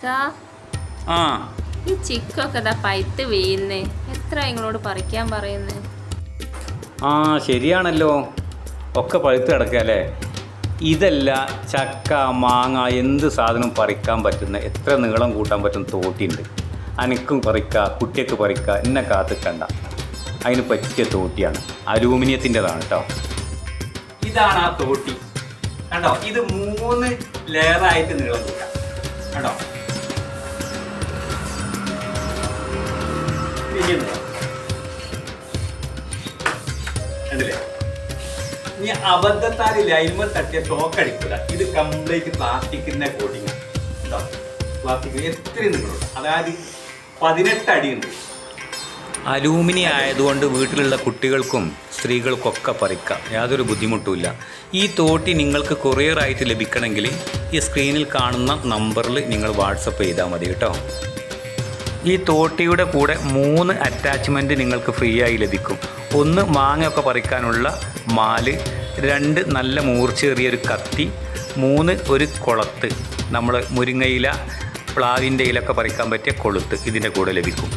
ആ ഈ ചിക്കൊക്കെ ഇതാ പഴുത്ത് വീഴുന്നേ. എത്ര നിങ്ങളോട് പറിക്കാൻ പറയുന്നേ? ആ ശരിയാണല്ലോ, ഒക്കെ പഴുത്ത് കിടക്കുക അല്ലേ. ഇതല്ല ചക്ക മാങ്ങ എന്ത് സാധനം പറിക്കാൻ പറ്റുന്ന എത്ര നീളം കൂട്ടാൻ പറ്റുന്ന തോട്ടിയുണ്ട്. അനക്കും പറിക്കുക, കുട്ടിയൊക്കെ പറിക്കുക, എന്നെ കാത്തിക്കണ്ട. അതിന് പറ്റിയ തോട്ടിയാണ്, അലൂമിനിയത്തിൻ്റെതാണ് കേട്ടോ. ഇതാണ് ആ തോട്ടി കണ്ടോ. ഇത് 3 ലെയറായിട്ട് നീളം കൂട്ടാം കണ്ടോ. കണ്ടില്ലേ? ഇനി അബദ്ധത്താൽ ലൈമ തട്ടിയ ഷോക്ക് അടിക്കില്ല. ഇത് കംപ്ലീറ്റ് പ്ലാസ്റ്റിക്കിന്റെ കോട്ടിങ് കേട്ടോ. പ്ലാസ്റ്റിക് എത്ര നിങ്ങളുണ്ട്, അതായത് 18 അടിയുണ്ട്. അലൂമിനിയം ആയതുകൊണ്ട് വീട്ടിലുള്ള കുട്ടികൾക്കും സ്ത്രീകൾക്കൊക്കെ പറിക്കാം, യാതൊരു ബുദ്ധിമുട്ടുമില്ല. ഈ തോട്ടി നിങ്ങൾക്ക് കൊറിയറായിട്ട് ലഭിക്കണമെങ്കിൽ ഈ സ്ക്രീനിൽ കാണുന്ന നമ്പറിൽ നിങ്ങൾ വാട്സപ്പ് ചെയ്താൽ മതി കേട്ടോ. ഈ തോട്ടിയുടെ കൂടെ 3 അറ്റാച്ച്മെൻറ്റ് നിങ്ങൾക്ക് ഫ്രീ ആയി ലഭിക്കും. 1 മാങ്ങയൊക്കെ പറിക്കാനുള്ള മാല്, 2 നല്ല മൂർച്ചേറിയൊരു കത്തി, 3 ഒരു കൊളത്ത്, നമ്മൾ മുരിങ്ങയില പ്ലാവിൻ്റെ ഇലൊക്കെ പറിക്കാൻ പറ്റിയ കൊളുത്ത് ഇതിൻ്റെ കൂടെ ലഭിക്കും.